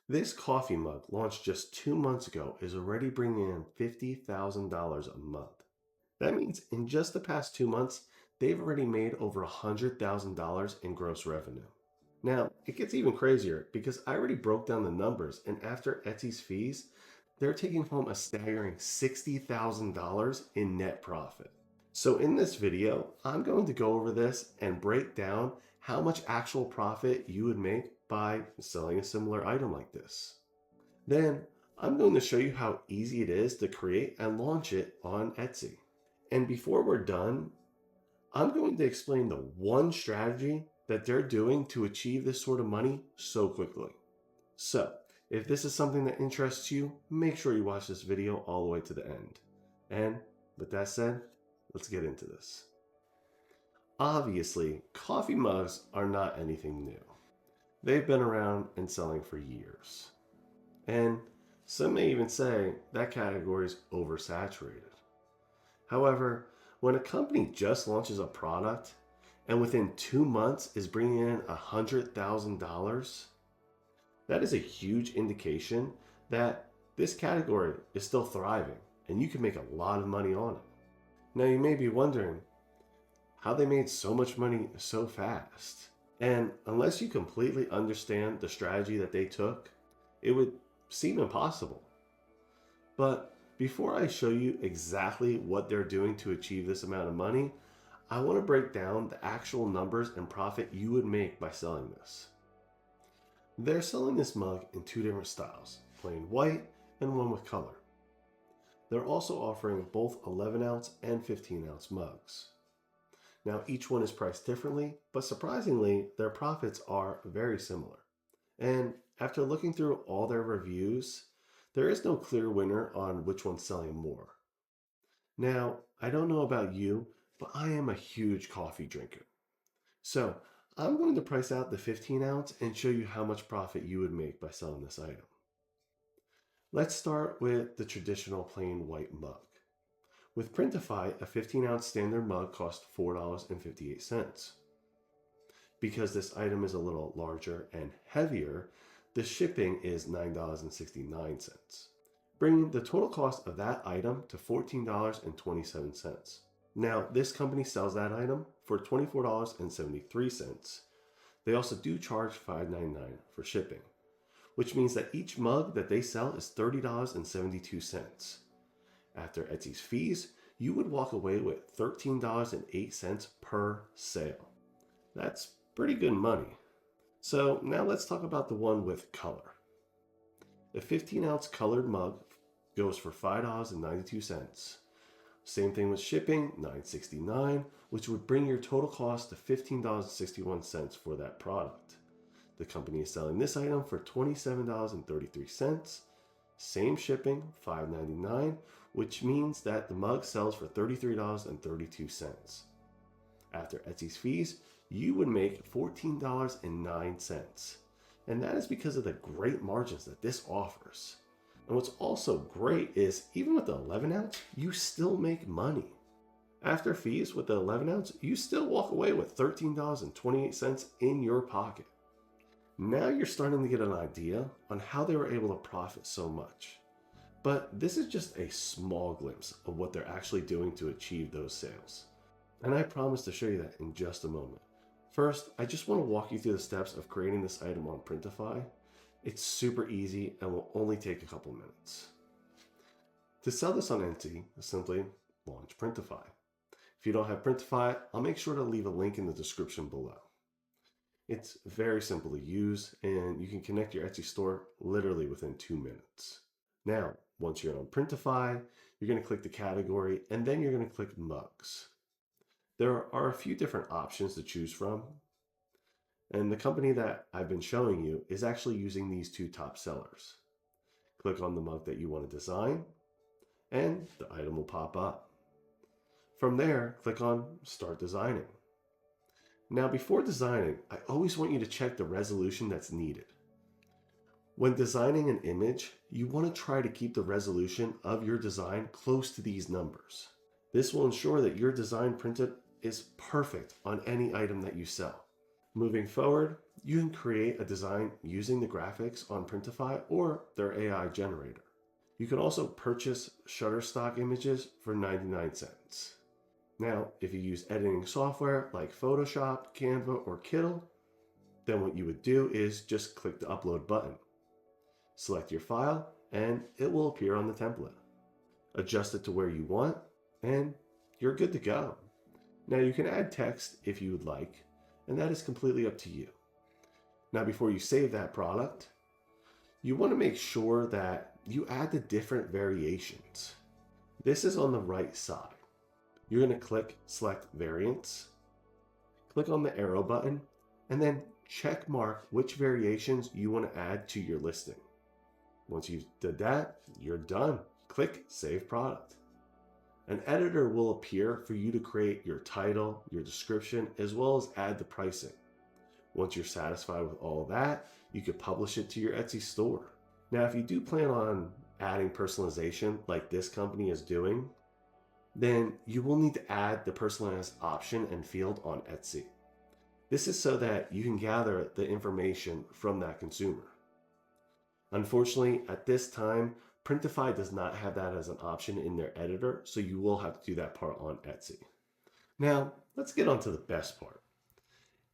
This coffee mug, launched just 2 months ago, is already bringing in $50,000 a month. That means in just the past 2 months, they've already made over $100,000 in gross revenue. Now, it gets even crazier because I already broke down the numbers, and after Etsy's fees, they're taking home a staggering $60,000 in net profit. So, in this video, I'm going to go over this and break down how much actual profit you would make by selling a similar item like this. Then, I'm going to show you how easy it is to create and launch it on Etsy. And before we're done, I'm going to explain the one strategy that they're doing to achieve this sort of money so quickly. So, if this is something that interests you, make sure you watch this video all the way to the end. And with that said, let's get into this. Obviously, coffee mugs are not anything new. They've been around and selling for years. And some may even say that category is oversaturated. However, when a company just launches a product and within 2 months is bringing in $100,000, that is a huge indication that this category is still thriving and you can make a lot of money on it. Now, you may be wondering how they made so much money so fast. And unless you completely understand the strategy that they took, it would seem impossible. But before I show you exactly what they're doing to achieve this amount of money, I want to break down the actual numbers and profit you would make by selling this. They're selling this mug in two different styles, plain white and one with color. They're also offering both 11-ounce and 15-ounce mugs. Now, each one is priced differently, but surprisingly, their profits are very similar. And after looking through all their reviews, there is no clear winner on which one's selling more. Now, I don't know about you, but I am a huge coffee drinker. So, I'm going to price out the 15-ounce and show you how much profit you would make by selling this item. Let's start with the traditional plain white mug. With Printify, a 15-ounce standard mug costs $4.58. Because this item is a little larger and heavier, the shipping is $9.69, bringing the total cost of that item to $14.27. Now, this company sells that item for $24.73. They also do charge $5.99 for shipping, which means that each mug that they sell is $30.72. After Etsy's fees, you would walk away with $13.08 per sale. That's pretty good money. So now let's talk about the one with color. The 15-ounce colored mug goes for $5.92. Same thing with shipping, $9.69, which would bring your total cost to $15.61 for that product. The company is selling this item for $27.33. Same shipping, $5.99, which means that the mug sells for $33.32. After Etsy's fees, you would make $14.09. And that is because of the great margins that this offers. And what's also great is even with the 11-ounce, you still make money. After fees with the 11-ounce, you still walk away with $13.28 in your pocket. Now you're starting to get an idea on how they were able to profit so much. But this is just a small glimpse of what they're actually doing to achieve those sales. And I promise to show you that in just a moment. First, I just want to walk you through the steps of creating this item on Printify. It's super easy and will only take a couple minutes. To sell this on Etsy, simply launch Printify. If you don't have Printify, I'll make sure to leave a link in the description below. It's very simple to use and you can connect your Etsy store literally within 2 minutes. Now, once you're on Printify, you're going to click the category and then you're going to click mugs. There are a few different options to choose from. And the company that I've been showing you is actually using these two top sellers. Click on the mug that you want to design and the item will pop up. From there, click on Start Designing. Now, before designing, I always want you to check the resolution that's needed. When designing an image, you want to try to keep the resolution of your design close to these numbers. This will ensure that your design printed is perfect on any item that you sell. Moving forward, you can create a design using the graphics on Printify or their AI generator. You can also purchase Shutterstock images for 99 cents. Now, if you use editing software like Photoshop, Canva, or Kittl, then what you would do is just click the upload button. Select your file and it will appear on the template. Adjust it to where you want and you're good to go. Now you can add text if you would like, and that is completely up to you. Now before you save that product, you want to make sure that you add the different variations. This is on the right side. You're going to click Select Variants, click on the arrow button, and then check mark which variations you want to add to your listing. Once you've did that, you're done. Click Save Product. An editor will appear for you to create your title, your description, as well as add the pricing. Once you're satisfied with all of that, you could publish it to your Etsy store. Now, if you do plan on adding personalization like this company is doing, then you will need to add the personalized option and field on Etsy. This is so that you can gather the information from that consumer. Unfortunately, at this time, Printify does not have that as an option in their editor, so you will have to do that part on Etsy. Now, let's get on to the best part.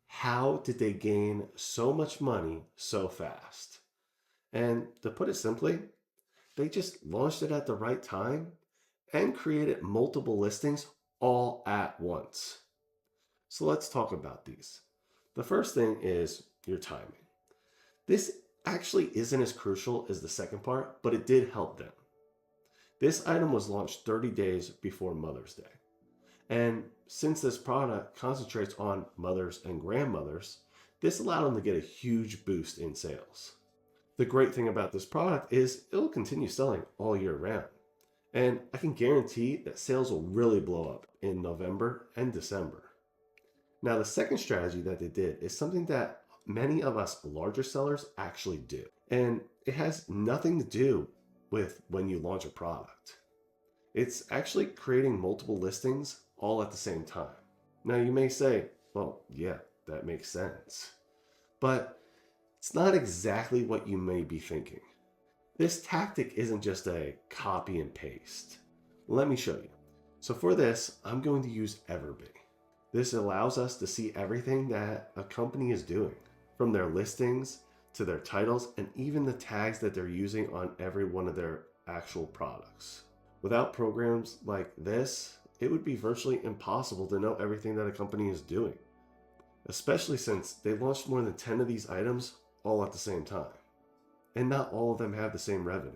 How did they gain so much money so fast? And to put it simply, they just launched it at the right time and created multiple listings all at once. So let's talk about these. The first thing is your timing. This actually isn't as crucial as the second part, but it did help them. This item was launched 30 days before Mother's Day. And since this product concentrates on mothers and grandmothers, this allowed them to get a huge boost in sales. The great thing about this product is it'll continue selling all year round. And I can guarantee that sales will really blow up in November and December. Now, the second strategy that they did is something that many of us larger sellers actually do. And it has nothing to do with when you launch a product. It's actually creating multiple listings all at the same time. Now, you may say, well, yeah, that makes sense. But it's not exactly what you may be thinking. This tactic isn't just a copy and paste. Let me show you. So for this, I'm going to use Everbee. This allows us to see everything that a company is doing, from their listings to their titles and even the tags that they're using on every one of their actual products. Without programs like this, it would be virtually impossible to know everything that a company is doing, especially since they launched more than 10 of these items all at the same time. And not all of them have the same revenue.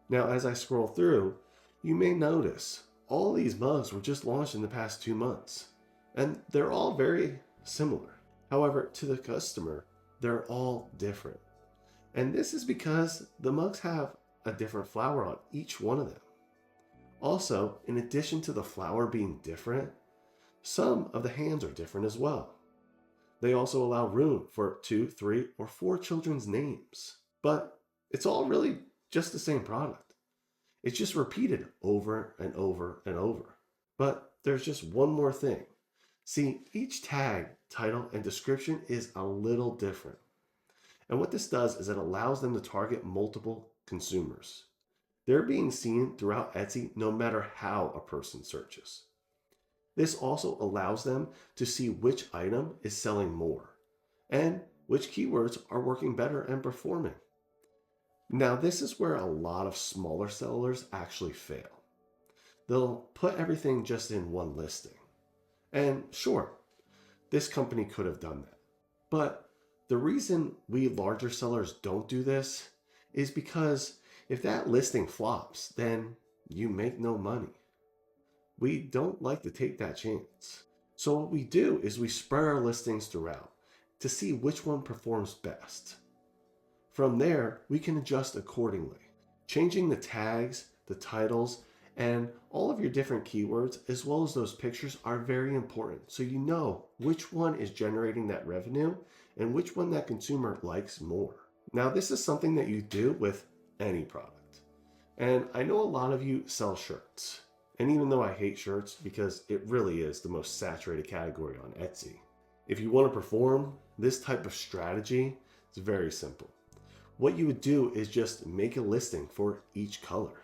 Now, as I scroll through, you may notice all these mugs were just launched in the past 2 months, and they're all very similar. However, to the customer, they're all different. And this is because the mugs have a different flower on each one of them. Also, in addition to the flower being different, some of the hands are different as well. They also allow room for 2, 3, or 4 children's names. But it's all really just the same product. It's just repeated over and over and over. But there's just one more thing. See, each tag, title, and description is a little different. And what this does is it allows them to target multiple consumers. They're being seen throughout Etsy no matter how a person searches. This also allows them to see which item is selling more and which keywords are working better and performing. Now, this is where a lot of smaller sellers actually fail. They'll put everything just in one listing. And sure, this company could have done that. But the reason we larger sellers don't do this is because if that listing flops, then you make no money. We don't like to take that chance. So what we do is we spread our listings throughout to see which one performs best. From there, we can adjust accordingly, changing the tags, the titles, and all of your different keywords, as well as those pictures, are very important. So you know which one is generating that revenue and which one that consumer likes more. Now, this is something that you do with any product. And I know a lot of you sell shirts. And even though I hate shirts because it really is the most saturated category on Etsy, if you want to perform, This type of strategy is very simple. What you would do is just make a listing for each color.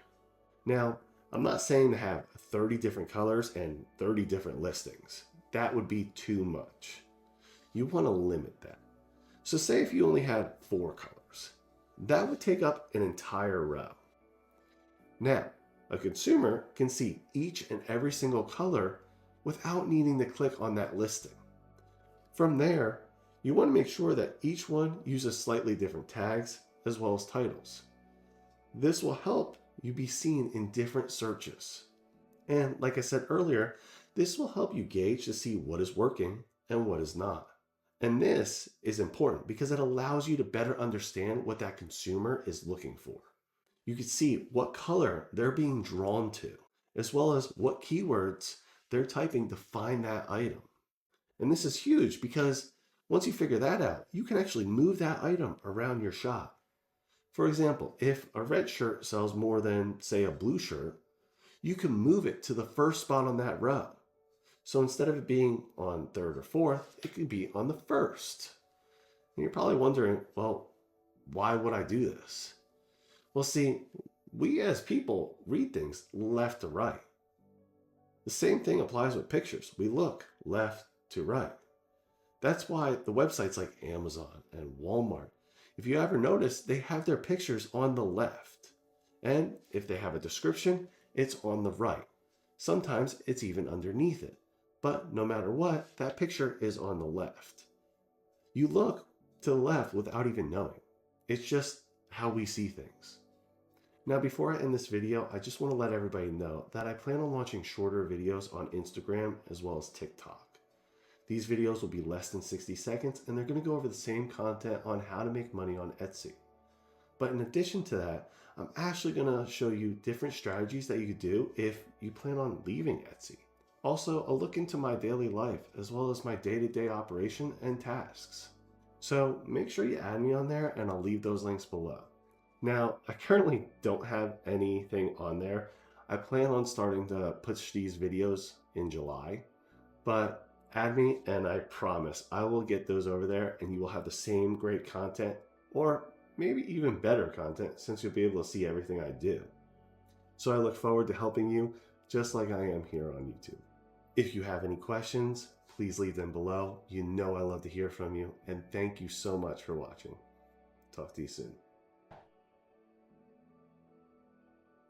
Now, I'm not saying to have 30 different colors and 30 different listings. That would be too much. You want to limit that. So say if you only had 4 colors, that would take up an entire row. Now, a consumer can see each and every single color without needing to click on that listing. From there, you want to make sure that each one uses slightly different tags as well as titles. This will help you be seen in different searches. And like I said earlier, this will help you gauge to see what is working and what is not. And this is important because it allows you to better understand what that consumer is looking for. You can see what color they're being drawn to, as well as what keywords they're typing to find that item. And this is huge because once you figure that out, you can actually move that item around your shop. For example, if a red shirt sells more than, say, a blue shirt, you can move it to the first spot on that row. So instead of it being on third or fourth, it could be on the first. And you're probably wondering, well, why would I do this? Well, see, we as people read things left to right. The same thing applies with pictures. We look left to right. That's why the websites like Amazon and Walmart, if you ever notice, they have their pictures on the left. And if they have a description, it's on the right. Sometimes it's even underneath it. But no matter what, that picture is on the left. You look to the left without even knowing. It's just how we see things. Now, before I end this video, I just want to let everybody know that I plan on launching shorter videos on Instagram as well as TikTok. These videos will be less than 60 seconds and they're going to go over the same content on how to make money on Etsy. But in addition to that, I'm actually going to show you different strategies that you could do if you plan on leaving Etsy. Also, a look into my daily life as well as my day-to-day operation and tasks. So make sure you add me on there and I'll leave those links below. Now, I currently don't have anything on there. I plan on starting to push these videos in July, but add me and I promise I will get those over there and you will have the same great content or maybe even better content since you'll be able to see everything I do. So I look forward to helping you just like I am here on YouTube. If you have any questions, please leave them below. You know I love to hear from you, and thank you so much for watching. Talk to you soon.